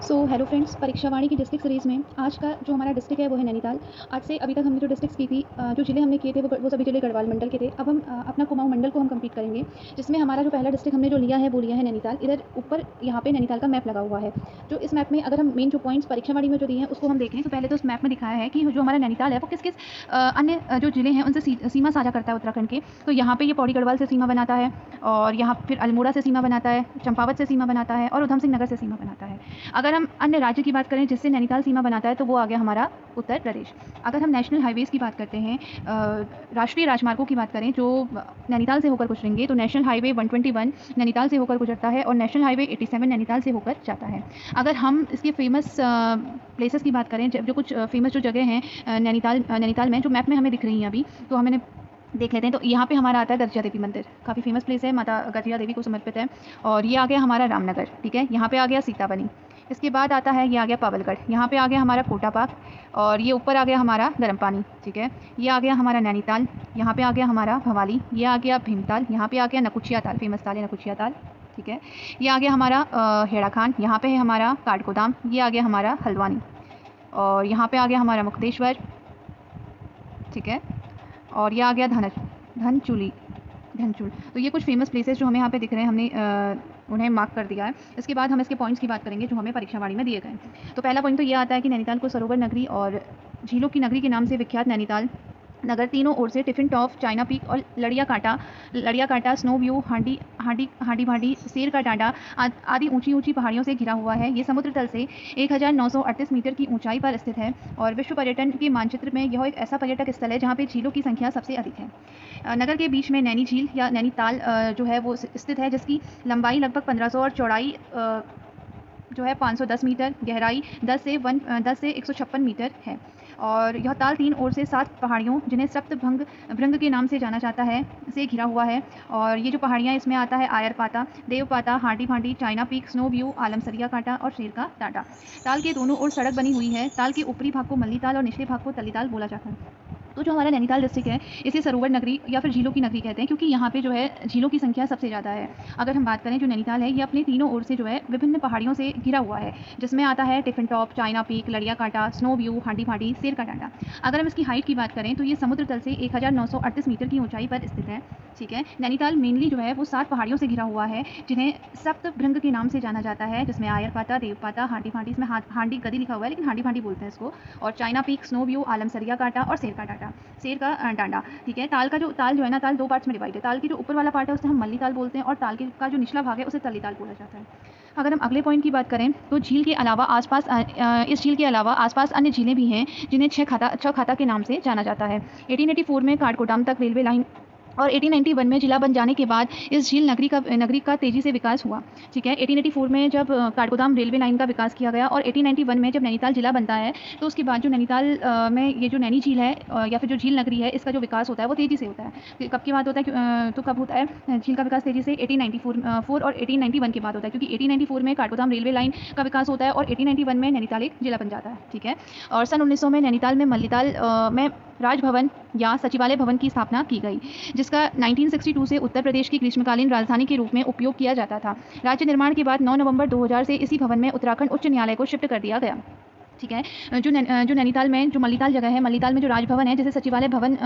Hello friends, परीक्षावाणी की district series में आज का जो हमारा डिस्ट्रिक्ट है वो है नैनीताल। आज से अभी तक हमने जो डिस्ट्रिक्ट्स की थी, जो ज़िले हमने किए थे वो सभी ज़िले गढ़वाल मंडल के थे। अब हम अपना कुमाऊँ मंडल को हम कंप्लीट करेंगे, जिसमें हमारा जो पहला डिस्ट्रिक्ट हमने जो लिया है वो लिया है नैनीताल। इधर ऊपर यहाँ पे नैनीताल का मैप लगा हुआ है। जो इस मैप में अगर हम मेन जो पॉइंट्स परीक्षावाणी में जो दिए हैं उसको हम देखें तो पहले तो उस मैप में दिखाया है कि जो हमारा नैनीताल है वो किस किस अन्य जो ज़िले हैं उनसे सीमा साझा करता है उत्तराखंड के। तो यहाँ पे ये पौड़ी गढ़वाल से सीमा बनाता है, और यहाँ फिर अल्मोड़ा से सीमा बनाता है, चंपावत से सीमा बनाता है और उधम सिंह नगर से सीमा बनाता है। अगर हम अन्य राज्य की बात करें जिससे नैनीताल सीमा बनाता है तो वो आ गया हमारा उत्तर प्रदेश। अगर हम नेशनल हाईवेज़ की बात करते हैं, राष्ट्रीय राजमार्गों की बात करें जो नैनीताल से होकर गुजरेंगे, तो नेशनल हाईवे 121 नैनीताल से होकर गुजरता है और नेशनल हाईवे 87 नैनीताल से होकर जाता है। अगर हम इसके फेमस प्लेसेस की बात करें, जो कुछ फेमस जो जगह हैं नैनीताल में जो मैप में हमें दिख रही हैं अभी, तो हमें देख लेते हैं। तो यहाँ पे हमारा आता है गर्जिया देवी मंदिर, काफ़ी फेमस प्लेस है, माता गर्जिया देवी को समर्पित है। और ये आ गया हमारा रामनगर, ठीक है। यहाँ पे आ गया सीताबनी। इसके बाद आता है ये आ गया पावलगढ़, यहाँ पे आ गया हमारा कोटा पाक, और ये ऊपर आ गया हमारा गर्म पानी, ठीक है। ये आ गया हमारा नैनीताल, यहाँ पे आ गया हमारा भवाली, ये आ गया भीमताल, यहाँ पे आ गया नकुचिया ताल, फेमस ताल है नकुचिया ताल, ठीक है। ये आ गया हमारा हेड़ा खान, यहाँ पे है हमारा काठगोदाम, ये आ गया हमारा हल्द्वानी, और यहाँ पे आ गया हमारा मुक्तेश्वर, ठीक है। और ये आ गया धनचूल। तो ये कुछ फेमस प्लेसेस जो हमें यहाँ पे दिख रहे हैं, हमने उन्हें मार्क कर दिया है। इसके बाद हम इसके पॉइंट्स की बात करेंगे जो हमें परीक्षावाणी में दिए गए। तो पहला पॉइंट तो ये आता है कि नैनीताल को सरोवर नगरी और झीलों की नगरी के नाम से विख्यात नैनीताल नगर तीनों ओर से टिफिन टॉप, चाइना पीक और लड़िया कांटा, स्नो व्यू, हांडी भांडी, शेर का टांडा आदि ऊंची ऊंची पहाड़ियों से घिरा हुआ है। ये समुद्र तल से 1938 मीटर की ऊंचाई पर स्थित है और विश्व पर्यटन के मानचित्र में यह एक ऐसा पर्यटक स्थल है जहां पे झीलों की संख्या सबसे अधिक है। नगर के बीच में नैनी झील या नैनीताल जो है वो स्थित है, जिसकी लंबाई लगभग 1500 और चौड़ाई जो है 510 मीटर, गहराई 10 से 156 मीटर है। और यह ताल तीन ओर से 7 पहाड़ियों जिन्हें भृंग के नाम से जाना जाता है से घिरा हुआ है। और ये जो पहाड़ियाँ इसमें आता है आयरपाता, देवपाता, हांडी भांडी, चाइना पीक, स्नो व्यू, आलमसरिया कांटा और शेर का टाटा। ताल के दोनों ओर सड़क बनी हुई है। ताल के ऊपरी भाग को मल्ली ताल और निचले भाग को तल्ली ताल बोला जाता है। तो जो हमारा नैनीताल डिस्ट्रिक्ट है इसे सरोवर नगरी या फिर झीलों की नगरी कहते हैं, क्योंकि यहाँ पे जो है झीलों की संख्या सबसे ज़्यादा है। अगर हम बात करें जो नैनीताल है ये अपने तीनों ओर से जो है विभिन्न पहाड़ियों से घिरा हुआ है, जिसमें आता है टिफिन टॉप, चाइना पीक, लड़िया कांटा, स्नो व्यू, हांडी भांडी, शेर का टांडा। अगर हम इसकी हाइट की बात करें तो ये समुद्र तल से 1938 मीटर की ऊंचाई पर स्थित है, ठीक है। नैनीताल मेनली जो है वो 7 पहाड़ियों से घिरा हुआ है जिन्हें सप्तभृंग के नाम से जाना जाता है, जिसमें आयरपाता, देवपाता, हांडी भांडी, इसमें हांडी गदी लिखा हुआ है लेकिन हांडी भांडी बोलते हैं इसको, और चाइना पीक, स्नो व्यू, आलमसरिया कांटा और शेर का डांडा, ठीक है। ताल जो है ना, ताल 2 पार्ट्स में डिवाइड है। ताल की जो ऊपर वाला पार्ट है उसे हम मल्ली ताल बोलते हैं और ताल का जो निचला भाग है उसे तल्ली ताल बोला जाता है। अगर हम अगले पॉइंट की बात करें तो झील के अलावा इस झील के अलावा आसपास अन्य झीलें भी हैं जिन्हें छह खाता के नाम से जाना जाता है। 1884 में काठगोदाम तक रेलवे लाइन और 1891 में जिला बन जाने के बाद इस झील नगरी का तेज़ी से विकास हुआ, ठीक है। 1884 में जब काठगोदाम रेलवे लाइन का विकास किया गया और 1891 में जब नैनीताल जिला बनता है तो उसके बाद जो नैनीताल में ये जो नैनी झील है या फिर जो झील नगरी है इसका जो विकास होता है वो तेज़ी से होता है। कब की बात होता है तो कब होता है झील का विकास तेज़ी से 1894 और 1891 के बाद होता है, क्योंकि 1894 में काठगोदाम रेलवे लाइन का विकास होता है और 1891 में नैनीताल एक जिला बन जाता है, ठीक है। और सन 1900 में नैनीताल में मल्लीताल में राजभवन या सचिवालय भवन की स्थापना की गई, जिसका 1962 से उत्तर प्रदेश की ग्रीष्मकालीन राजधानी के रूप में उपयोग किया जाता था। राज्य निर्माण के बाद 9 नवंबर 2000 से इसी भवन में उत्तराखंड उच्च न्यायालय को शिफ्ट कर दिया गया, ठीक है। जो नैनीताल में जो मल्लीताल जगह है, मल्लीताल में जो राजभवन है जिसे सचिवालय भवन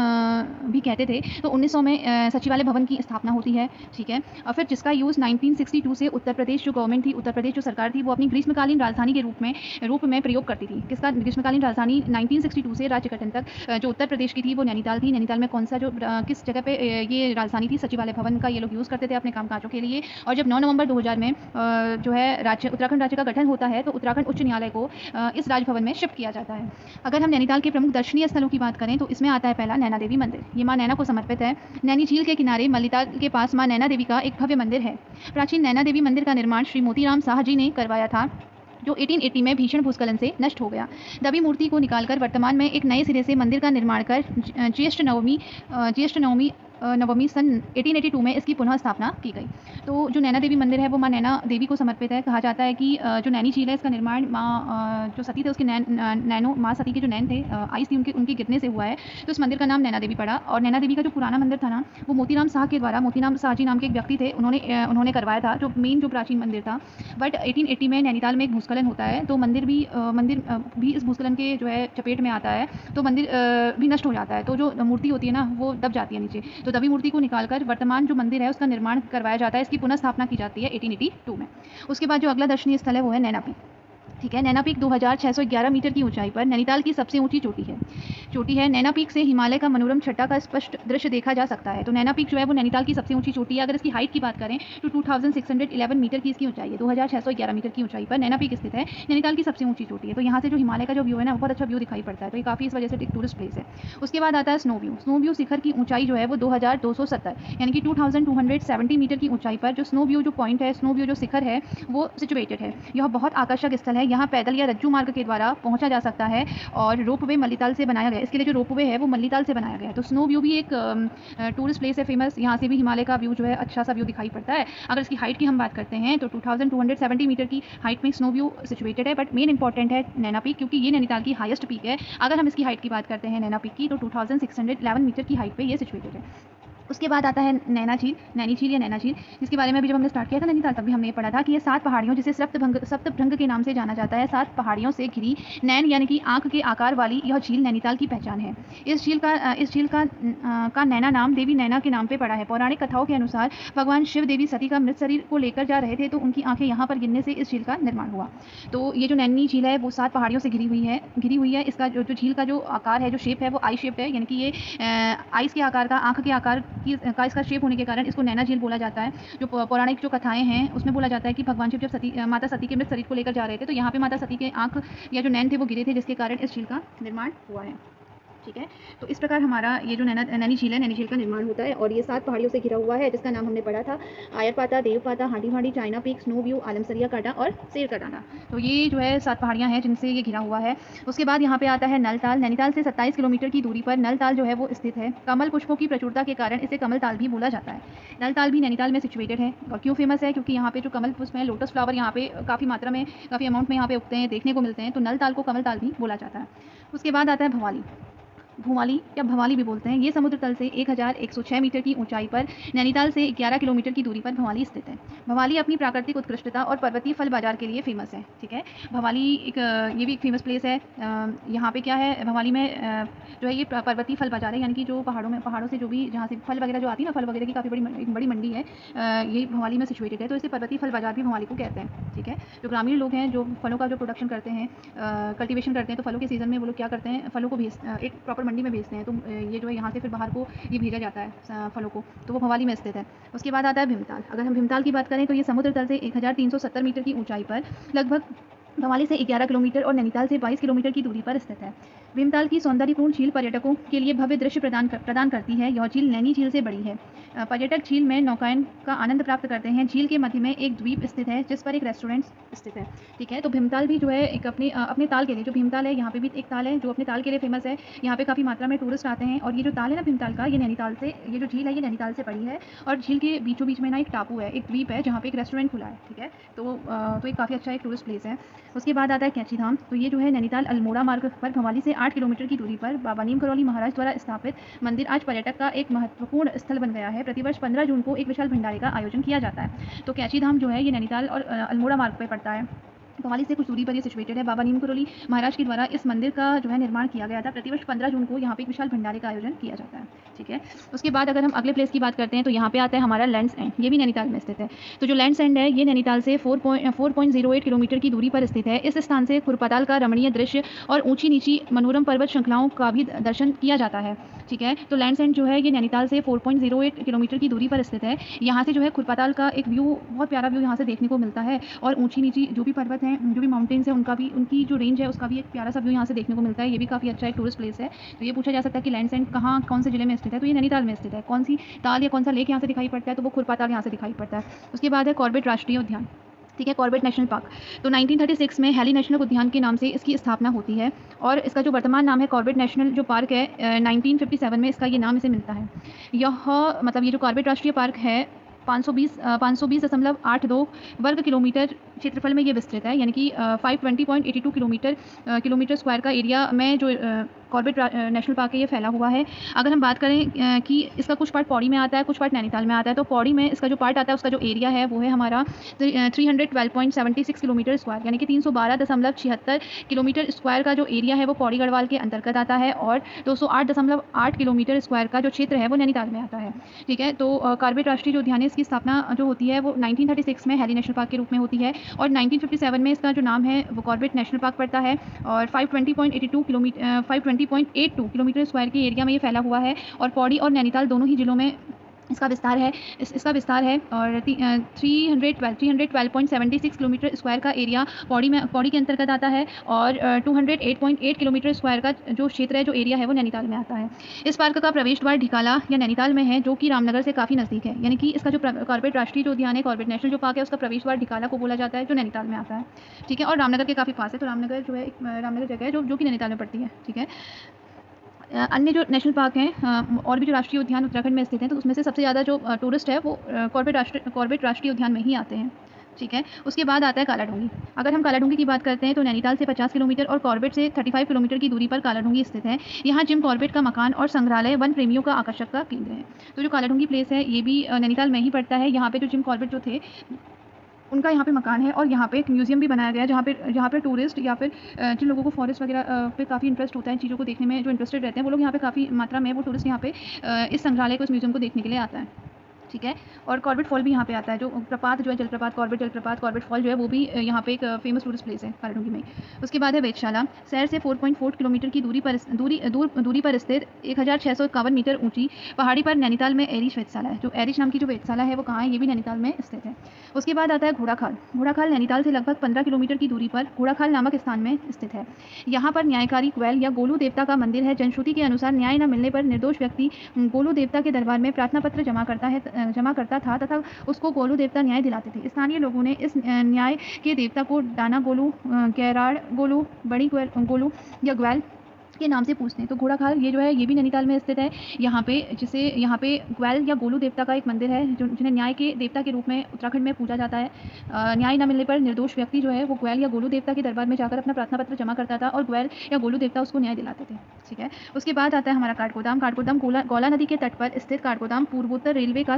भी कहते थे, तो 1900 में सचिवालय भवन की स्थापना होती है, ठीक है। और फिर जिसका यूज़ 1962 से उत्तर प्रदेश जो गवर्नमेंट थी, उत्तर प्रदेश जो सरकार थी, वो अपनी ग्रीष्मकालीन राजधानी के रूप में प्रयोग करती थी। किसका ग्रीष्मकालीन राजधानी 1962 से राज्य गठन तक जो उत्तर प्रदेश की थी वो नैनीताल थी। नैनीताल में कौन सा जो किस जगह पे ये राजधानी थी, सचिवालय भवन का ये लोग यूज़ करते थे अपने कामकाजों के लिए। और जब 9 नवंबर 2000 में जो है उत्तराखंड राज्य का गठन होता है तो उत्तराखंड उच्च न्यायालय को इस राजभवन में शिफ्ट किया जाता है। अगर हम नैनीताल के प्रमुख दर्शनीय स्थलों की बात करें तो इसमें आता है पहला नैना देवी मंदिर। ये मां नैना को समर्पित है। नैनी झील के किनारे मल्लीताल के पास मां नैना देवी का एक भव्य मंदिर है। प्राचीन नैना देवी मंदिर का निर्माण श्री मोतीराम शाह जी ने करवाया था, जो 1880 में भीषण भूस्खलन से नष्ट हो गया। दबी मूर्ति को निकालकर वर्तमान में एक नए सिरे से मंदिर का निर्माण कर ज्येष्ठ नवमी नवमी सन 1882 में इसकी पुनः स्थापना की गई। तो जो नैना देवी मंदिर है वो माँ नैना देवी को समर्पित है। कहा जाता है कि जो नैनी झील है इसका निर्माण माँ जो सती थे उसके नैनो माँ सती के जो नैन थे आइस थी उनके गिरने से हुआ है। तो इस मंदिर का नाम नैना देवी पड़ा। और नैना देवी का जो पुराना मंदिर था ना वो मोतीराम शाह के द्वारा, मोतीराम शाह जी नाम के एक व्यक्ति थे, उन्होंने करवाया था जो मेन जो प्राचीन मंदिर था। बट 1880 में नैनीताल में एक भूस्खलन होता है तो मंदिर भी इस भूस्खलन के जो है चपेट में आता है। तो मंदिर भी नष्ट हो जाता है। तो जो मूर्ति होती है ना वो दब जाती है नीचे। तो दबी मूर्ति को निकालकर वर्तमान जो मंदिर है उसका निर्माण करवाया जाता है। इसकी पुनः स्थापना की जाती है 1882 में। उसके बाद जो अगला दर्शनीय स्थल है वो है नैना पीक। ठीक है, नैना पीक 2611 मीटर की ऊंचाई पर नैनीताल की सबसे ऊंची चोटी है। नैना पीक से हिमालय का मनोरम छट्टा का स्पष्ट दृश्य देखा जा सकता है। तो नैना पीक जो है वो नैनीताल की सबसे ऊंची चोटी है। अगर इसकी हाइट की बात करें तो 2611 मीटर की इसकी ऊंचाई है। 2611 मीटर की ऊंचाई पर नैना पीक स्थित है। नैनीताल की सबसे ऊंची चोटी है। तो यहाँ से जो हिमालय का जो व्यू है ना बहुत अच्छा व्यू दिखाई पड़ता है। तो ये काफ़ी इस वजह से एक टूरिस्ट प्लेस है। उसके बाद आता है स्नो व्यू शिखर की ऊंचाई जो है वो 2270 यानी कि 2270 मीटर की ऊंचाई पर जो स्नो व्यू जो शिखर है वो सिचुएटेड है। यह बहुत आकर्षक स्थल है। यहाँ पैदल या रज्जू मार्ग के द्वारा पहुंचा जा सकता है और रोपवे मल्लीताल से बनाया गया है। इसके लिए जो रोपवे है वो मल्लीताल से बनाया गया है। तो स्नो व्यू भी एक टूरिस्ट प्लेस है फेमस। यहाँ से भी हिमालय का व्यू जो है अच्छा सा व्यू दिखाई पड़ता है। अगर इसकी हाइट की हम बात करते हैं तो 2270 मीटर की हाइट में स्नो व्यू सिचुएटेड है। बट मेन इंपॉर्टेंट है नैना पीक क्योंकि ये नैनीताल की हाईएस्ट पीक है। अगर हम इसकी हाइट की बात करते हैं नैना पीक की तो 2611 मीटर की हाइट पे ये सिचुएटेड है। उसके बाद आता है नैनी झील, जिसके बारे में भी जब हमने स्टार्ट किया था नैनीताल तब भी हमने ये पढ़ा था कि ये 7 पहाड़ियों जिसे सप्तभृंग के नाम से जाना जाता है, 7 पहाड़ियों से घिरी नैन यानी कि आंख के आकार वाली यह झील नैनीताल की पहचान है। इस झील का नैना नाम देवी नैना के नाम पे पड़ा है। पौराणिक कथाओं के अनुसार भगवान शिव देवी सती का मृत शरीर को लेकर जा रहे थे तो उनकी आंखें यहाँ पर गिरने से इस झील का निर्माण हुआ। तो ये जो नैनी झील है वो 7 पहाड़ियों से घिरी हुई है। इसका जो झील का जो आकार है, जो शेप है वो आई शेप्ड है, यानी कि ये आइस के आकार का, आंख के आकार का इसका शेप होने के कारण इसको नैना झील बोला जाता है। जो पौराणिक जो कथाएं हैं उसमें बोला जाता है कि भगवान शिव जब माता सती के मृत शरीर को लेकर जा रहे थे तो यहाँ पे माता सती के आंख या जो नैन थे वो गिरे थे, जिसके कारण इस झील का निर्माण हुआ है। ठीक है, तो इस प्रकार हमारा ये जो नैनी झील का निर्माण होता है और ये 7 पहाड़ियों से घिरा हुआ है जिसका नाम हमने पढ़ा था आयरपाता, देवपाता, हांडी, चाइना पीक, स्नो व्यू, आलमसरिया काटा और शेर का टांडा। तो ये जो है 7 पहाड़ियाँ हैं जिनसे ये घिरा हुआ है। उसके बाद यहाँ पे आता है नलताल। नैनीताल से 27 किलोमीटर की दूरी पर नलताल जो है वो स्थित है। कमल पुष्पों की प्रचुरता के कारण इसे कमल ताल भी बोला जाता है। नलताल भी नैनीताल में सिचुएटेड है। और क्यों फेमस है? क्योंकि यहाँ पे जो कमल पुष्प हैं, लोटस फ्लावर यहाँ पे काफ़ी मात्रा में, काफ़ी अमाउंट में यहाँ पे उगते हैं, देखने को मिलते हैं। तो नलताल को कमल ताल भी बोला जाता है। उसके बाद आता है भवाली या भवाली भी बोलते हैं। ये समुद्र तल से 1106 मीटर की ऊंचाई पर नैनीताल से 11 किलोमीटर की दूरी पर भवाली स्थित है। भवाली अपनी प्राकृतिक उत्कृष्टता और पर्वतीय फल बाजार के लिए फेमस है। ठीक है, भवाली ये भी एक फेमस प्लेस है। यहाँ पे क्या है, भवाली में जो है ये पर्वतीय फल बाजार है, यानी कि जो पहाड़ों से जो भी जहाँ से फल वगैरह जो आती है ना, फल वगैरह की काफ़ी बड़ी मंडी है। ये भवाली में सिचुएटेड है। तो इसे पर्वतीय फल बाजार भी भवाली को कहते हैं। ठीक है, जो ग्रामीण लोग हैं जो फलों का जो प्रोडक्शन करते हैं, कल्टिवेशन करते हैं, तो फलों के सीज़न में वो लोग क्या करते हैं, फलों को एक प्रॉपर मंडी में भेजते हैं। तो ये जो है यहाँ से फिर बाहर को ये भेजा जाता है फलों को। तो वो भवाली में स्थित है। उसके बाद आता है भीमताल। अगर हम भीमताल की बात करें तो ये समुद्र तल से 1370 मीटर की ऊंचाई पर लगभग भवाली से 11 किलोमीटर और नैनीताल से 22 किलोमीटर की दूरी पर स्थित है। भीमताल की सौंदर्यपूर्ण झील पर्यटकों के लिए भव्य दृश्य प्रदान करती है। यह झील नैनी झील से बड़ी है। पर्यटक झील में नौकायन का आनंद प्राप्त करते हैं। झील के मध्य में एक द्वीप स्थित है जिस पर एक रेस्टोरेंट स्थित है। ठीक है, तो भीमताल भी जो है एक अपने ताल के लिए, जो भीमताल है यहाँ पे भी एक ताल है जो अपने ताल के लिए फेमस है। यहाँ पे काफ़ी मात्रा में टूरिस्ट आते हैं। और ये जो ताल है ना भीमताल का, ये नैनीताल से, ये जो झील है ये नैनीताल से पड़ी है। और झील के बीचों बीच में ना एक टापू है, एक द्वीप है जहाँ पे एक रेस्टोरेंट खुला है। ठीक है, तो एक काफ़ी अच्छा एक टूरिस्ट प्लेस है। उसके बाद आता है कैंची धाम। तो ये जो है नैनीताल अल्मोड़ा मार्ग पर भवाली से 8 किलोमीटर की दूरी पर बाबा नीम करौली महाराज द्वारा स्थापित मंदिर आज पर्यटक का एक महत्वपूर्ण स्थल बन गया है। प्रतिवर्ष 15 जून को एक विशाल भंडारे का आयोजन किया जाता है। तो कैंची धाम जो है ये नैनीताल और अल्मोड़ा मार्ग पर पड़ता है। भवाली से कुछ दूरी पर ये सिचुएटेड है। बाबा नीम करौली महाराज के द्वारा इस मंदिर का जो है निर्माण किया गया था। प्रतिवर्ष 15 जून को यहाँ पे एक विशाल भंडारे का आयोजन किया जाता है। ठीक है, उसके बाद अगर हम अगले प्लेस की बात करते हैं तो यहाँ पे आता है हमारा लैंड्स एंड। ये भी नैनीताल में स्थित है। तो जो लैंड्स एंड है ये नैनीताल से 4.08 किलोमीटर की दूरी पर स्थित है। इस स्थान से खुरपाताल का रमणीय दृश्य और ऊंची नीची मनोरम पर्वत श्रृंखलाओं का भी दर्शन किया जाता है। ठीक है, तो लैंड्स एंड जो है ये नैनीताल से 4.08 किलोमीटर की दूरी पर स्थित है। यहाँ से जो है खुरपाताल का एक व्यू, बहुत प्यारा व्यू यहाँ से देखने को मिलता है। और ऊंची नीची जो भी पर्वत हैं, जो भी माउंटेन्स हैं, उनकी जो रेंज है उसका भी एक प्यारा सा व्यू यहाँ से देखने को मिलता है। ये भी काफ़ी अच्छा एक टूरिस्ट प्लेस है। तो ये पूछा जा सकता है कि लैंड्स एंड कौन से जिले में स्थित है? तो ये नैनीताल में स्थित है। कौन सी ताल या कौन सा लेक यहाँ से दिखाई पड़ता है? तो वो खुरपाताल यहाँ से दिखाई पड़ता है। उसके बाद है कॉर्बेट राष्ट्रीय उद्यान। ठीक है, कॉर्बेट नेशनल पार्क। तो 1936 में हेली नेशनल उद्यान के नाम से इसकी स्थापना होती है और इसका जो वर्तमान नाम है कॉर्बेट नेशनल जो पार्क है 1957 में इसका ये नाम इसे मिलता है। यह मतलब ये जो कॉर्बेट राष्ट्रीय पार्क है 520.82 वर्ग किलोमीटर क्षेत्रफल में ये विस्तृत है, यानी कि 520.82 किलोमीटर स्क्वायर का एरिया में जो कॉर्बेट नेशनल पार्क है ये फैला हुआ है। अगर हम बात करें कि इसका कुछ पार्ट पौड़ी में आता है, कुछ पार्ट नैनीताल में आता है, तो पौड़ी में इसका जो पार्ट आता है उसका जो एरिया है वो है हमारा 312.76 किलोमीटर स्क्वायर, यानी कि 312.76 किलोमीटर स्क्वायर का जो एरिया है वो पौड़ी गढ़वाल के अंतर्गत आता है और 208.8 किलोमीटर स्क्वायर का जो क्षेत्र है वो नैनीताल में आता है। ठीक है, तो कॉर्बेट राष्ट्रीय जो उद्यान है इसकी स्थापना जो होती है वो 1936 में हेली नेशनल पार्क के रूप में होती है और 1957 में इसका जो नाम है वो कॉर्बेट नेशनल पार्क पड़ता है और 520.82 किलोमीटर स्क्वायर के एरिया में ये फैला हुआ है और पौड़ी और नैनीताल दोनों ही जिलों में इसका विस्तार है और 312.76 किलोमीटर स्क्वायर का एरिया पौड़ी के अंतर्गत आता है और 208.8 किलोमीटर स्क्वायर का जो क्षेत्र है जो एरिया है वो नैनीताल में आता है। इस पार्क का प्रवेश द्वार ढिकाला या नैनीताल में है जो कि रामनगर से काफ़ी नज़दीक है, यानी कि इसका जो कॉर्बेट राष्ट्रीय जो उद्यान है कॉर्बेट नेशनल जो पार्क है उसका प्रवेश द्वार ढिकाला को बोला जाता है जो नैनीताल में आता है। ठीक है, और रामनगर के काफ़ी पास है, तो रामनगर जो है एक रामनगर जगह है जो कि नैनीताल में पड़ती है। ठीक है, अन्य जो नेशनल पार्क हैं और भी जो राष्ट्रीय उद्यान उत्तराखंड में स्थित हैं तो उसमें से सबसे ज़्यादा जो टूरिस्ट है वो कॉर्बेट राष्ट्रीय उद्यान में ही आते हैं। ठीक है, उसके बाद आता है कालाढूंगी। अगर हम कालाढूंगी की बात करते हैं तो नैनीताल से 50 किलोमीटर और कॉर्बेट से 35 किलोमीटर की दूरी पर कालाढूंगी स्थित है। यहाँ जिम कॉर्बेट का मकान और संग्रहालय वन प्रेमियों का आकर्षक का केंद्र है। तो जो कालाढूंगी प्लेस है ये भी नैनीताल में ही पड़ता है। यहाँ पे जो जिम कॉर्बेट जो थे उनका यहाँ पे मकान है और यहाँ पे एक म्यूज़ियम भी बनाया गया है जहाँ पे टूरिस्ट या फिर जिन लोगों को फॉरेस्ट वगैरह पे काफ़ी इंटरेस्ट होता है, चीज़ों को देखने में जो इंटरेस्टेड रहते हैं वो लोग यहाँ पे काफ़ी मात्रा में वो टूरिस्ट यहाँ पे इस संग्रहालय को इस म्यूज़ियम को देखने के लिए आता है। ठीक है, और कॉर्बेट फॉल भी यहाँ पे आता है, जो प्रपात जो है जलप्रपात कॉर्बेट फॉल जो है वो भी यहाँ पे एक फेमस टूरिस्ट प्लेस है कालाढूंगी में। उसके बाद है वेधशाला। शहर से 4.4 किलोमीटर की दूरी पर स्थित 1651 मीटर ऊंची पहाड़ी पर नैनीताल में एरिश वेधशाला है। जो एरिश नाम की जो वेधशाला है वो कहाँ है, ये भी नैनीताल में स्थित है। उसके बाद आता है घोड़ाखाल नैनीताल से लगभग 15 किलोमीटर की दूरी पर घोड़ाखाल नामक स्थान में स्थित है। यहाँ पर न्यायकारी क्वैल या गोलू देवता का मंदिर है। जनश्रुति के अनुसार न्याय न मिलने पर निर्दोष व्यक्ति गोलू देवता के दरबार में प्रार्थना पत्र जमा करता था तथा उसको गोलू देवता न्याय दिलाते थे। स्थानीय लोगों ने इस न्याय के देवता को डाना गोलू, कैराड़ गोलू, बड़ी गोलू या ग्वैल के नाम से पूछते हैं। तो घोड़ाखाल ये जो है ये भी नैनीताल में स्थित है। यहाँ पे ग्वैल या गोलू देवता का एक मंदिर है जिन्हें न्याय के देवता के रूप में उत्तराखंड में पूजा जाता है। न्याय न मिलने पर निर्दोष व्यक्ति जो है वो ग्वैल या गोलू देवता के दरबार में जाकर अपना प्रार्थना पत्र जमा करता था और ग्वैल या गोलू देवता उसको न्याय दिलाते थे। ठीक है, उसके बाद आता है हमारा काठगोदाम गौला नदी के तट पर स्थित काठगोदाम पूर्वोत्तर रेलवे का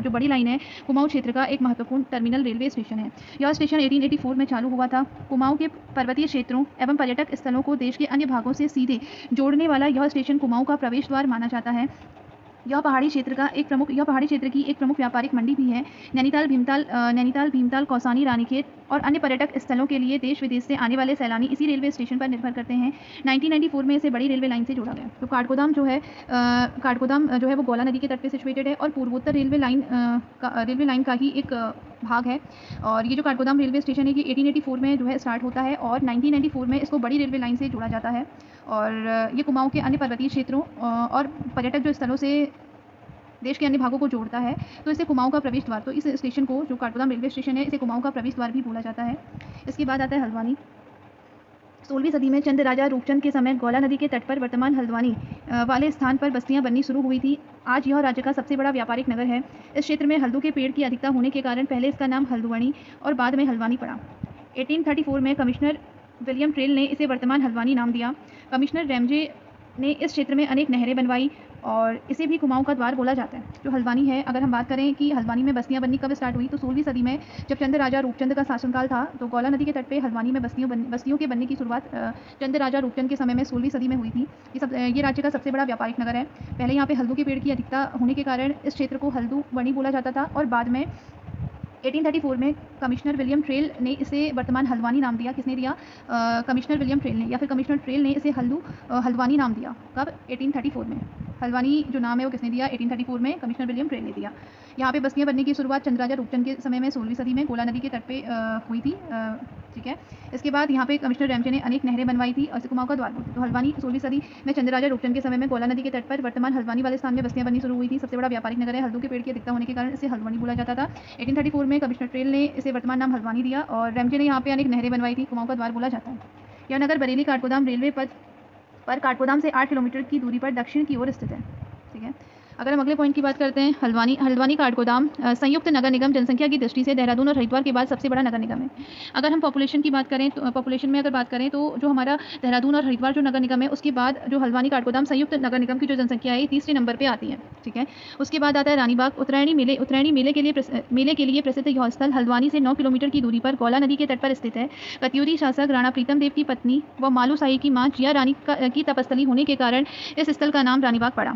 जो बड़ी लाइन है कुमाऊं क्षेत्र का एक महत्वपूर्ण टर्मिनल रेलवे स्टेशन है। यह स्टेशन 1884 में चालू हुआ था। कुमाऊं के पर्वतीय क्षेत्रों एवं पर्यटक स्थलों को देश के अन्य भागों से सीधे जोड़ने वाला यह स्टेशन कुमाऊं का प्रवेश द्वार माना जाता है। यह पहाड़ी क्षेत्र की एक प्रमुख व्यापारिक मंडी भी है। नैनीताल भीमताल कौसानी रानीखेत और अन्य पर्यटक स्थलों के लिए देश विदेश से आने वाले सैलानी इसी रेलवे स्टेशन पर निर्भर करते हैं। 1994 में इसे बड़ी रेलवे लाइन से जोड़ा गया। तो काठगोदाम जो है वो गौला नदी के तट पे सिचुएटेड है और पूर्वोत्तर रेलवे लाइन का ही एक भाग है। और ये जो काठगोदाम रेलवे स्टेशन है ये 1884 में जो है स्टार्ट होता है और 1994 में इसको बड़ी रेलवे लाइन से जोड़ा जाता है और ये कुमाऊं के अन्य पर्वतीय क्षेत्रों और पर्यटक जो स्थलों से देश के अन्य भागों को जोड़ता है। तो इसे कुमाऊं का प्रवेश द्वार, तो इस स्टेशन को जो काठगोदाम रेलवे स्टेशन है इसे कुमाऊं का प्रवेश द्वार भी बोला जाता है। इसके बाद आता है हल्द्वानी। 16वीं सदी में चंद राजा रूपचंद के समय गौला नदी के तट पर वर्तमान हल्द्वानी वाले स्थान पर बस्तियां बननी शुरू हुई थी। आज यह राज्य का सबसे बड़ा व्यापारिक नगर है। इस क्षेत्र में हल्दू के पेड़ की अधिकता होने के कारण पहले इसका नाम हल्द्वानी और बाद में हल्द्वानी पड़ा। 1834 में कमिश्नर विलियम ट्रेल ने इसे वर्तमान हल्द्वानी नाम दिया। कमिश्नर रैमजे ने इस क्षेत्र में अनेक नहरें बनवाई और इसे भी कुमाऊं का द्वार बोला जाता है। जो हल्द्वानी है, अगर हम बात करें कि हल्द्वानी में बस्तियां बननी कब स्टार्ट हुई, तो 16वीं सदी में जब चंद राजा रूपचंद का शासनकाल था तो गौला नदी के तट पे हल्द्वानी में बस्तियों के बनने की शुरुआत चंद राजा रूपचंद के समय में 16वीं सदी में हुई थी। ये राज्य का सबसे बड़ा व्यापारिक नगर है। पहले यहाँ पे हल्दू के पेड़ की अधिकता होने के कारण इस क्षेत्र को हल्दूवनी बोला जाता था और बाद में 1834 में कमिश्नर विलियम ट्रेल ने इसे वर्तमान हल्द्वानी नाम दिया। किसने दिया? कमिश्नर विलियम ट्रेल ने, या फिर कमिश्नर ट्रेल ने इसे हल्द्वानी नाम दिया। कब? 1834 में। हल्द्वानी जो नाम है वो किसने दिया? 1834 में कमिश्नर विलियम ट्रेन ने दिया। यहाँ पे बस्तियाँ बनने की शुरुआत चंद्रराजा रूपचंद के समय में 16वीं सदी में कोला नदी के तट पे हुई थी। ठीक है। इसके बाद यहाँ पे कमिश्नर रैमजे ने अनेक नहरें बनवाई थी और इसे कुमाऊं का द्वार बोलते हैं। तो हल्द्वानी 16वीं सदी में चंद्रराजा रूपचंद के समय में कोला नदी के तट पर वर्तमान हल्द्वानी वाले स्थान में बस्तियाँ बननी शुरू हुई थी। सबसे बड़ा व्यापारिक नगर है। हल्दू के पेड़ की अधिकता होने के कारण इसे हल्द्वानी बोला जाता था। 1834 में कमिश्नर ट्रेन ने इसे वर्तमान नाम हल्द्वानी दिया और रैमजे ने यहाँ पे अनेक नहरें बनवाई थी। कुमाऊं का द्वार बोला जाता है। यह नगर बरेली काठगोदाम रेलवे पथ पर काठगोदाम से 8 किलोमीटर की दूरी पर दक्षिण की ओर स्थित है। ठीक है। अगर हम अगले पॉइंट की बात करते हैं, हल्द्वानी काठगोदाम संयुक्त नगर निगम जनसंख्या की दृष्टि से देहरादून और हरिद्वार के बाद सबसे बड़ा नगर निगम है। अगर हम पॉपुलेशन की बात करें तो पॉपुलेशन में अगर बात करें तो जो हमारा देहरादून और हरिद्वार जो नगर निगम है उसके बाद जो हल्द्वानी काठगोदाम संयुक्त नगर निगम की जो जनसंख्या है तीसरे नंबर पर आती है। ठीक है। उसके बाद आता है रानीबाग। उत्तरायणी मेले के लिए प्रसिद्ध यह स्थल हल्द्वानी से 9 किलोमीटर की दूरी पर गौला नदी के तट पर स्थित है। कत्यूरी शासक राणा प्रीतम देव की पत्नी व मालूशाही की माँ जिया रानी की तपस्थली होने के कारण इस स्थल का नाम रानीबाग पड़ा।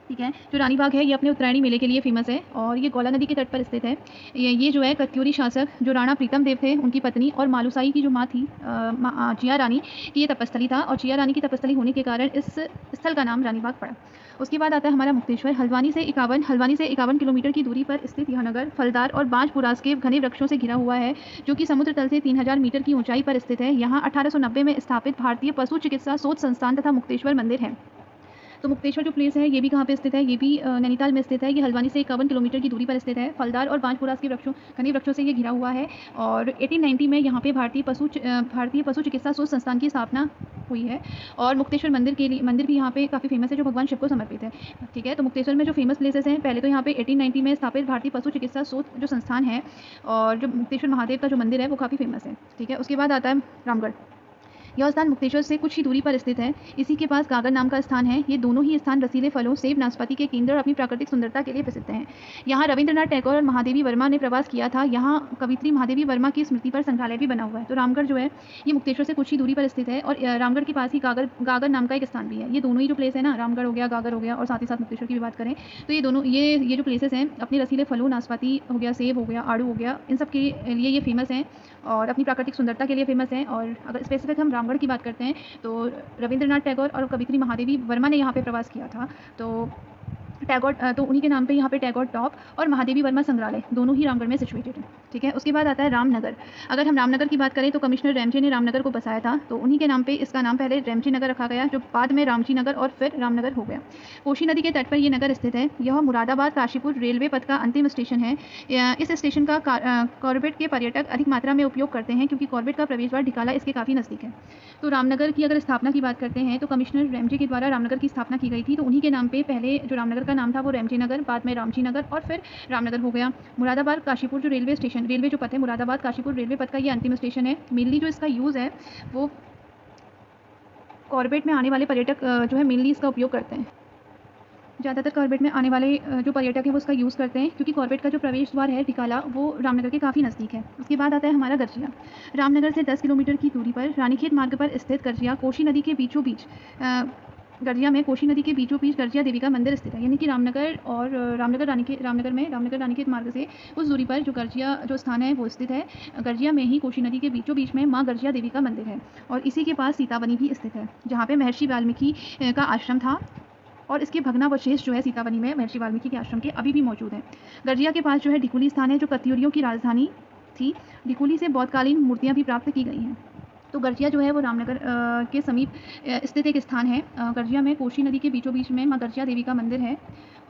ठीक है। जो रानीबाग है ये अपने उत्तरायणी मेले के लिए फेमस है और ये गौला नदी के तट पर स्थित है। ये जो है कत्यूरी शासक जो राणा प्रीतम देव थे उनकी पत्नी और मालूशाही की जो माँ थी जिया रानी की ये तपस्थली था और जिया रानी की तपस्थली होने के कारण इस स्थल का नाम रानीबाग पड़ा। उसके बाद आता है हमारा मुक्तेश्वर। हल्द्वानी से 51 किलोमीटर की दूरी पर स्थित यह नगर फलदार और बांज पुरास के घने वृक्षों से घिरा हुआ है जो कि समुद्र तल से 3000 मीटर की ऊंचाई पर स्थित है। यहाँ 1890 में स्थापित भारतीय पशु चिकित्सा शोध संस्थान तथा मुक्तेश्वर मंदिर है। तो मुक्तेश्वर जो प्लेस है ये भी कहाँ पे स्थित है? ये भी नैनीताल में स्थित है। ये हल्द्वानी से 51 किलोमीटर की दूरी पर स्थित है। फलदार और बांजपुरास के घने वृक्षों से ये घिरा हुआ है और 1890 में यहाँ पे भारतीय पशु चिकित्सा शोध संस्थान की स्थापना हुई है। और मुक्तेश्वर मंदिर भी यहाँ पे काफ़ी फेमस है जो भगवान शिव को समर्पित है। ठीक है। तो मुक्तेश्वर में जो फेमस प्लेसेस हैं, पहले तो यहाँ पे 1890 में स्थापित भारतीय पशु चिकित्सा शोध जो संस्थान है और जो मुक्तेश्वर महादेव का जो मंदिर है वो काफ़ी फेमस है। ठीक है। उसके बाद आता है रामगढ़। यह स्थान मुक्तेश्वर से कुछ ही दूरी पर स्थित है। इसी के पास गागर नाम का स्थान है। ये दोनों ही स्थान रसीले फलों सेब नाशपाती के केंद्र और अपनी प्राकृतिक सुंदरता के लिए प्रसिद्ध हैं। यहाँ रविंद्रनाथ टैगोर और महादेवी वर्मा ने प्रवास किया था। यहाँ कवित्री महादेवी वर्मा की स्मृति पर संग्रहालय भी बना हुआ है। तो रामगढ़ जो है ये मुक्तेश्वर से कुछ ही दूरी पर स्थित है और रामगढ़ के पास ही गागर नाम का एक स्थान भी है। ये दोनों ही जो प्लेस है ना, रामगढ़ हो गया, गागर हो गया और साथ ही साथ मुक्तेश्वर की भी बात करें तो ये दोनों ये जो प्लेसेस हैं अपने रसीले फलों, नाशपाती हो गया, सेब हो गया, आड़ू हो गया, इन सब के लिए ये फेमस हैं और अपनी प्राकृतिक सुंदरता के लिए फेमस हैं। और अगर स्पेसिफिक हम रामगढ़ की बात करते हैं तो रविंद्रनाथ टैगोर और कवित्री महादेवी वर्मा ने यहाँ पे प्रवास किया था। तो उन्हीं के नाम पे यहाँ पे टैगोर टॉप और महादेवी वर्मा संग्रहालय दोनों ही रामगढ़ में सिचुएटेड है। ठीक है। उसके बाद आता है रामनगर। अगर हम रामनगर की बात करें तो कमिश्नर रैमजे ने रामनगर को बसाया था। तो उन्हीं के नाम पे इसका नाम पहले रैमजी नगर रखा गया जो बाद में रामजी नगर और फिर रामनगर हो गया। कोशी नदी के तट पर ये नगर स्थित है। यह मुरादाबाद काशीपुर रेलवे पथ का अंतिम स्टेशन है। इस स्टेशन का कॉर्बेट के पर्यटक अधिक मात्रा में उपयोग करते हैं क्योंकि कॉर्बेट का प्रवेश द्वार ढिकाला इसके काफ़ी नज़दीक है। तो रामनगर की अगर स्थापना की बात करते हैं तो कमिश्नर रैमजे के द्वारा रामनगर की स्थापना की गई थी। तो उन्हीं के नाम पे पहले जो रामनगर का नाम था वो रैमजी नगर, बाद में रामजी नगर और फिर रामनगर हो गया। मुरादाबाद काशीपुर जो रेलवे जो पथ है मुरादाबाद काशीपुर रेलवे पथ का ये अंतिम स्टेशन है। मेनली जो इसका यूज़ है वो कॉर्बेट में आने वाले पर्यटक जो है मेनली इसका उपयोग करते हैं। ज़्यादातर कॉर्बेट में आने वाले जो पर्यटक हैं वो इसका यूज़ करते हैं क्योंकि कॉर्बेट का जो प्रवेश द्वार है टिकाला वो रामनगर के काफ़ी नज़दीक है। उसके बाद आता है हमारा गर्जिया। रामनगर से 10 किलोमीटर की दूरी पर रानीखेत मार्ग पर स्थित गर्जिया कोशी नदी के बीचों बीच गर्जिया देवी का मंदिर स्थित है। यानी कि रामनगर रानीखेत मार्ग से उस दूरी पर जो गर्जिया जो स्थान है वो स्थित है। गर्जिया में ही कोशी नदी के बीचों बीच में माँ गर्जिया देवी का मंदिर है और इसी के पास सीतावनी भी स्थित है जहाँ पे महर्षि वाल्मीकि का आश्रम था और इसके भग्नावशेष जो है सीतावनी में महर्षि वाल्मीकि के आश्रम के अभी भी मौजूद हैं। गर्जिया के पास जो है ढिकुली स्थान है जो कत्यूरियों की राजधानी थी। ढिकुली से बौद्धकालीन मूर्तियाँ भी प्राप्त की गई हैं। तो गर्जिया जो है वो रामनगर के समीप स्थित एक स्थान है। गर्जिया में कोशी नदी के बीचों बीच में माँ गर्जिया देवी का मंदिर है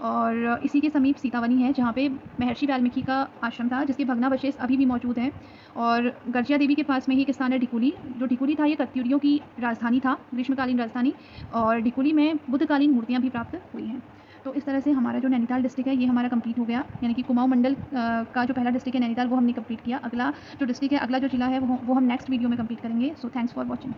और इसी के समीप सीतावनी है जहाँ पे महर्षि वाल्मीकि का आश्रम था जिसके भग्नावशेष अभी भी मौजूद हैं। और गर्जिया देवी के पास में ही एक स्थान है ढिकुली। जो ढिकुली था ये कत्यूरियों की राजधानी था, ग्रीष्मकालीन राजधानी, और ढिकुली में बुद्धकालीन मूर्तियाँ भी प्राप्त हुई हैं। तो इस तरह से हमारा जो नैनीताल डिस्ट्रिक्ट है ये हमारा कंप्लीट हो गया। यानी कि कुमाऊं मंडल का जो पहला डिस्ट्रिक्ट है नैनीताल वो हमने कंप्लीट किया। अगला जो डिस्ट्रिक्ट है, अगला जो जिला है वो हम नेक्स्ट वीडियो में कंप्लीट करेंगे। So thanks for watching.